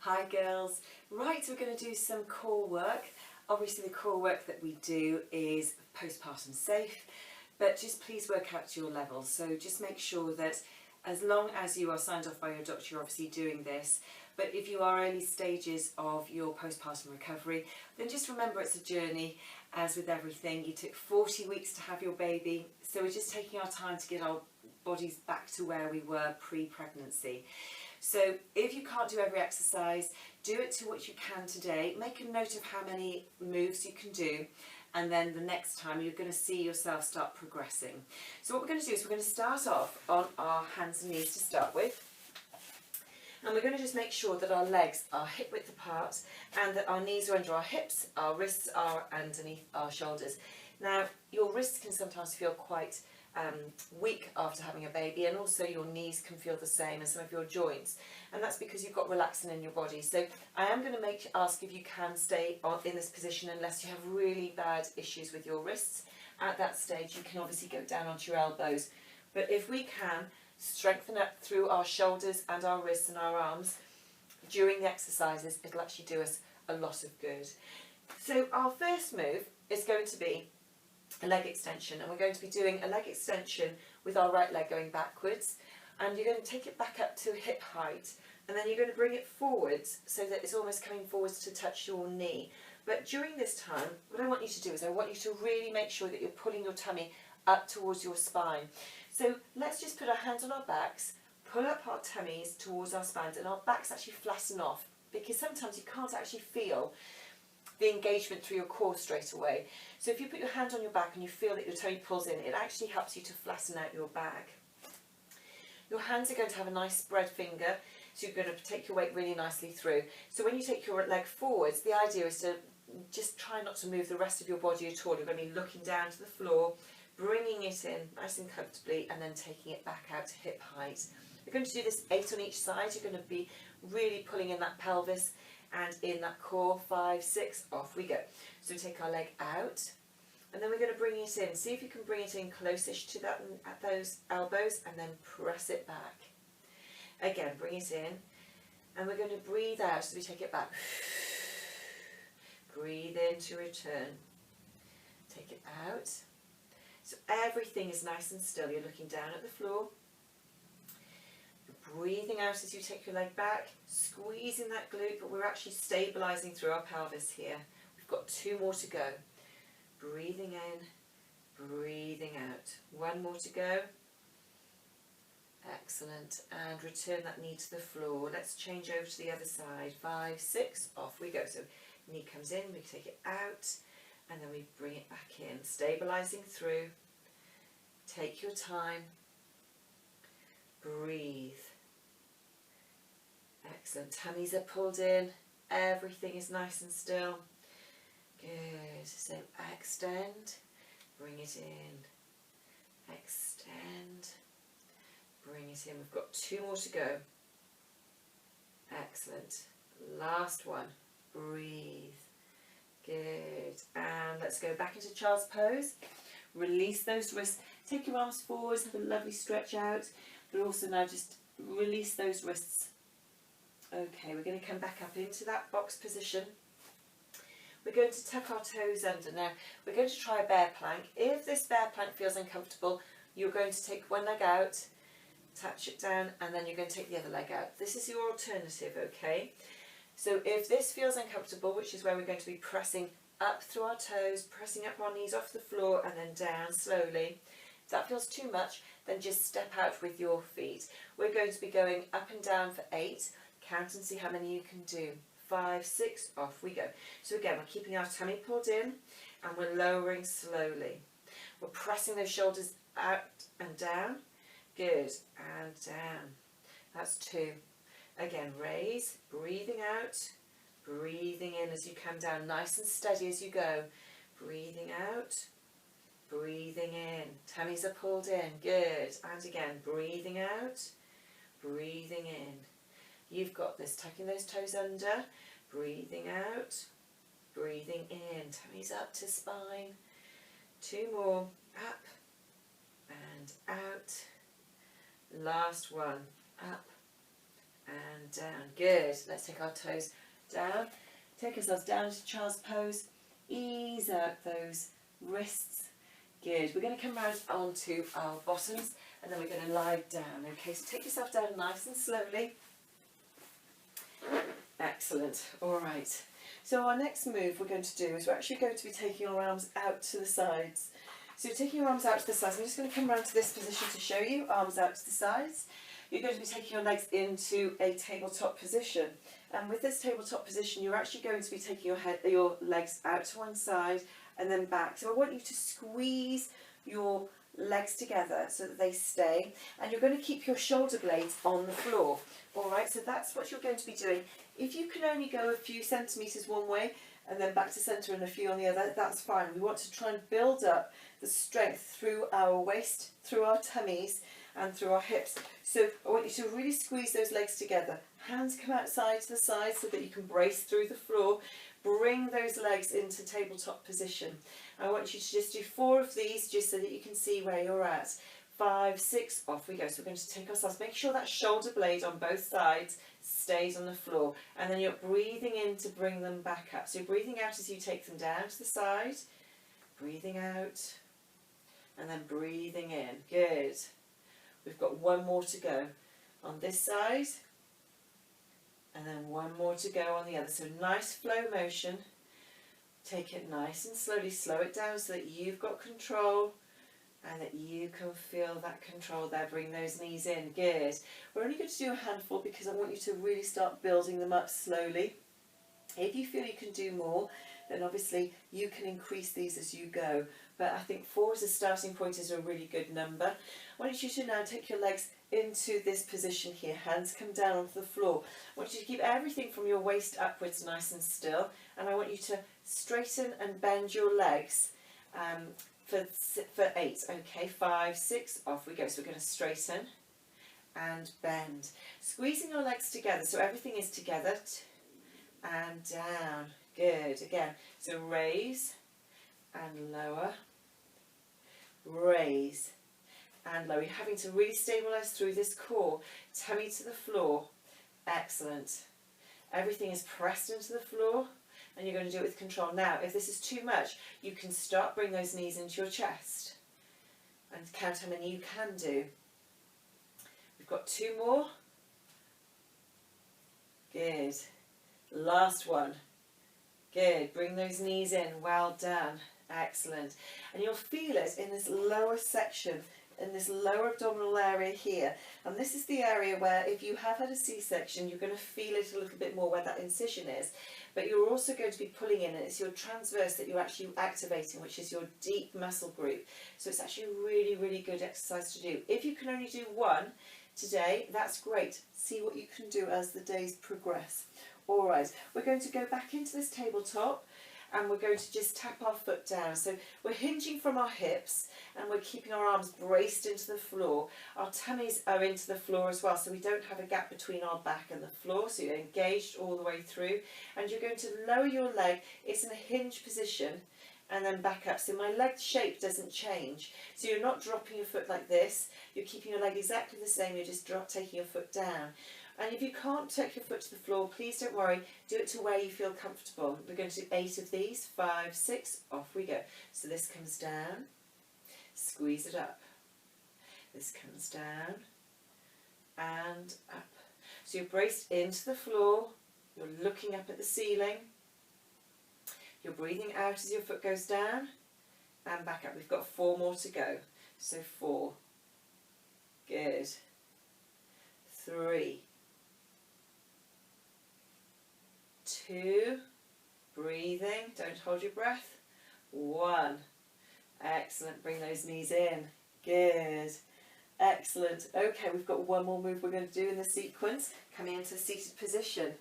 Hi girls. Right, we're going to do some core work. Obviously the core work that we do is postpartum safe, but just please work out to your level. So just make sure that as long as you are signed off by your doctor, you're obviously doing this. But if you are early stages of your postpartum recovery, then just remember it's a journey. As with everything, you took 40 weeks to have your baby, so we're just taking our time to get our bodies back to where we were pre-pregnancy. So if you can't do every exercise, do it to what you can today. Make a note of how many moves you can do, and then the next time you're going to see yourself start progressing. So what we're going to do is we're going to start off on our hands and knees to start with. And we're going to just make sure that our legs are hip width apart and that our knees are under our hips, our wrists are underneath our shoulders. Now, your wrists can sometimes feel quite weak after having a baby, and also your knees can feel the same as some of your joints, and that's because you've got relaxin in your body. So I am going to ask if you can stay in this position unless you have really bad issues with your wrists. At that stage you can obviously go down onto your elbows, but if we can strengthen up through our shoulders and our wrists and our arms during the exercises, it'll actually do us a lot of good. So our first move is going to be a leg extension, and we're going to be doing a leg extension with our right leg going backwards, and you're going to take it back up to hip height, and then you're going to bring it forwards so that it's almost coming forwards to touch your knee. But during this time, what I want you to do is I want you to really make sure that you're pulling your tummy up towards your spine. So let's just put our hands on our backs, pull up our tummies towards our spines, and our backs actually flatten off, because sometimes you can't actually feel the engagement through your core straight away. So if you put your hand on your back and you feel that your tummy pulls in, it actually helps you to flatten out your back. Your hands are going to have a nice spread finger, so you're going to take your weight really nicely through. So when you take your leg forwards, the idea is to just try not to move the rest of your body at all. You're going to be looking down to the floor, bringing it in nice and comfortably, and then taking it back out to hip height. You're going to do this 8 on each side. You're going to be really pulling in that pelvis and in that core. 5, 6, off we go. So take our leg out, and then we're going to bring it in. See if you can bring it in close-ish to that at those elbows, and then press it back. Again, bring it in, and we're going to breathe out as we take it back. Breathe in to return. Take it out. So everything is nice and still. You're looking down at the floor. You're breathing out as you take your leg back, squeezing that glute, but we're actually stabilising through our pelvis here. We've got 2 more to go. Breathing in, breathing out. 1 more to go. Excellent. And return that knee to the floor. Let's change over to the other side. 5, 6, off we go. So knee comes in, we take it out, and then we bring it back in, stabilising through. Take your time. Breathe. Excellent. Tummies are pulled in. Everything is nice and still. Good. So extend. Bring it in. Extend. Bring it in. We've got 2 more to go. Excellent. Last one. Breathe. Good. And let's go back into child's pose. Release those wrists. Take your arms forwards, have a lovely stretch out, but also now just release those wrists. Okay, we're going to come back up into that box position. We're going to tuck our toes under. Now, we're going to try a bear plank. If this bear plank feels uncomfortable, you're going to take one leg out, touch it down, and then you're going to take the other leg out. This is your alternative, okay? So if this feels uncomfortable, which is where we're going to be pressing up through our toes, pressing up our knees off the floor and then down slowly. If that feels too much, then just step out with your feet. We're going to be going up and down for 8. Count and see how many you can do. 5, 6, off we go. So again, we're keeping our tummy pulled in and we're lowering slowly. We're pressing those shoulders out and down. Good. And down. That's 2. Again, raise, breathing out, breathing in as you come down, nice and steady as you go. Breathing out, breathing in. Tummies are pulled in. Good. And again, breathing out, breathing in. You've got this. Tucking those toes under, breathing out, breathing in. Tummies up to spine. 2 more. Up and out. Last one. Up and down. Good. Let's take our toes down. Take ourselves down to child's pose. Ease out those wrists. Good. We're going to come round onto our bottoms and then we're going to lie down. Okay, so take yourself down nice and slowly. Excellent. All right. So our next move we're going to do is we're actually going to be taking our arms out to the sides. So you're taking your arms out to the sides. I'm just going to come round to this position to show you. Arms out to the sides. You're going to be taking your legs into a tabletop position. And with this tabletop position, you're actually going to be taking your legs out to one side and then back. So I want you to squeeze your legs together so that they stay. And you're going to keep your shoulder blades on the floor. All right, so that's what you're going to be doing. If you can only go a few centimetres one way and then back to centre and a few on the other, that's fine. We want to try and build up the strength through our waist, through our tummies and through our hips. So I want you to really squeeze those legs together. Hands come outside to the side so that you can brace through the floor. Bring those legs into tabletop position. I want you to just do 4 of these just so that you can see where you're at. 5, 6, off we go. So we're going to take ourselves, make sure that shoulder blade on both sides stays on the floor, and then you're breathing in to bring them back up. So you're breathing out as you take them down to the side, breathing out, and then breathing in. Good. We've got one more to go on this side, and then one more to go on the other. So nice flow motion. Take it nice and slowly, slow it down so that you've got control and that you can feel that control there. Bring those knees in. Good. We're only going to do a handful because I want you to really start building them up slowly. If you feel you can do more, then obviously you can increase these as you go. But I think 4 as a starting point is a really good number. I want you to now take your legs into this position here. Hands come down onto the floor. I want you to keep everything from your waist upwards nice and still. And I want you to straighten and bend your legs for 8. Okay, 5, 6, off we go. So we're going to straighten and bend. Squeezing your legs together so everything is together and down. Good. Again, so raise and lower, raise and lower. You're having to really stabilise through this core. Tummy to the floor. Excellent. Everything is pressed into the floor and you're going to do it with control. Now, if this is too much, you can start bring those knees into your chest and count how many you can do. We've got 2 more. Good. Last one. Good. Bring those knees in. Well done. Excellent. And you'll feel it in this lower section, in this lower abdominal area here. And this is the area where if you have had a C-section, you're going to feel it a little bit more where that incision is. But you're also going to be pulling in, and it's your transverse that you're actually activating, which is your deep muscle group. So it's actually a really, really good exercise to do. If you can only do 1 today, that's great. See what you can do as the days progress. All right, we're going to go back into this tabletop and we're going to just tap our foot down. So we're hinging from our hips and we're keeping our arms braced into the floor. Our tummies are into the floor as well, so we don't have a gap between our back and the floor, so you're engaged all the way through. And you're going to lower your leg. It's in a hinge position and then back up. So my leg shape doesn't change. So you're not dropping your foot like this. You're keeping your leg exactly the same. You're just taking your foot down. And if you can't take your foot to the floor, please don't worry. Do it to where you feel comfortable. We're going to do 8 of these. 5, 6, off we go. So this comes down. Squeeze it up. This comes down and up. So you're braced into the floor. You're looking up at the ceiling. You're breathing out as your foot goes down and back up. We've got 4 more to go. So 4. Good. 3. 2. Breathing. Don't hold your breath. 1. Excellent. Bring those knees in. Good. Excellent. Okay, we've got 1 more move we're going to do in the sequence. Coming into a seated position.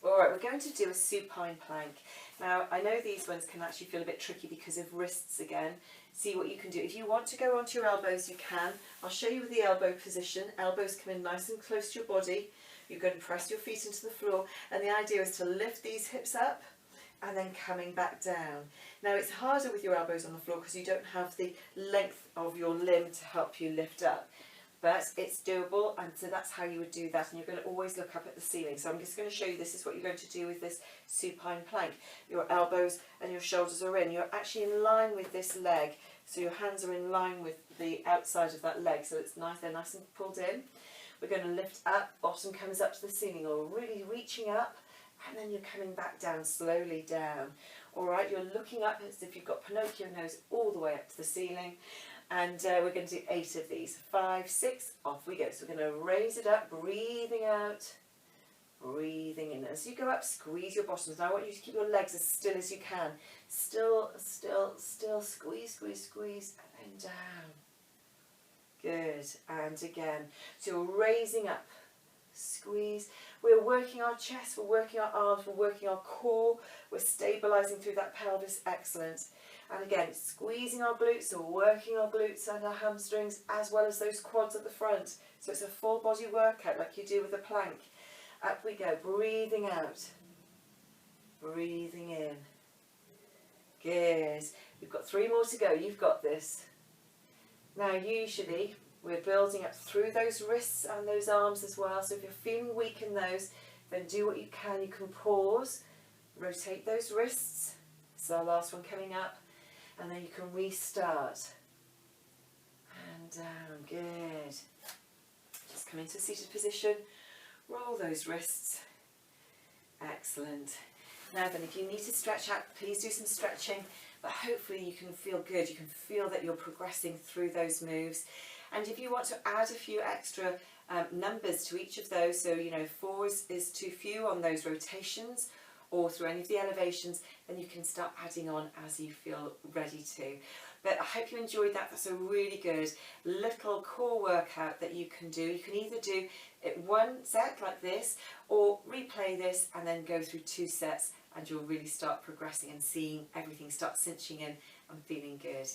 Alright, we're going to do a supine plank. Now, I know these ones can actually feel a bit tricky because of wrists again. See what you can do. If you want to go onto your elbows, you can. I'll show you with the elbow position. Elbows come in nice and close to your body. You're going to press your feet into the floor. And the idea is to lift these hips up and then coming back down. Now, it's harder with your elbows on the floor because you don't have the length of your limb to help you lift up. but it's doable, and so that's how you would do that, and you're going to always look up at the ceiling. So I'm just going to show you, this is what you're going to do with this supine plank. Your elbows and your shoulders are in. You're actually in line with this leg, so your hands are in line with the outside of that leg, so it's nice, they're nice and pulled in. We're going to lift up, bottom comes up to the ceiling, or really reaching up, and then you're coming back down, slowly down. Alright, you're looking up as if you've got Pinocchio nose all the way up to the ceiling. And we're going to do 8 of these. 5, 6, off we go. So we're going to raise it up, breathing out, breathing in. As you go up, squeeze your bottoms. Now I want you to keep your legs as still as you can. Still, still, still, squeeze, squeeze, squeeze, and then down. Good, and again. So you're raising up, squeeze. We're working our chest, we're working our arms, we're working our core, we're stabilising through that pelvis, excellent. And again, squeezing our glutes, so we're working our glutes and our hamstrings as well as those quads at the front. So it's a full body workout like you do with a plank. Up we go, breathing out, breathing in. Good. We've got 3 more to go, you've got this. Now usually we're building up through those wrists and those arms as well, so if you're feeling weak in those, then do what you can. You can pause, rotate those wrists, this is our last one coming up, and then you can restart. And down, good. Just come into a seated position, roll those wrists, excellent. Now then, if you need to stretch out, please do some stretching, but hopefully you can feel good, you can feel that you're progressing through those moves. And if you want to add a few extra numbers to each of those, so 4 is too few on those rotations or through any of the elevations, then you can start adding on as you feel ready to. But I hope you enjoyed that. That's a really good little core workout that you can do. You can either do it 1 set like this, or replay this and then go through 2 sets, and you'll really start progressing and seeing everything start cinching in and feeling good.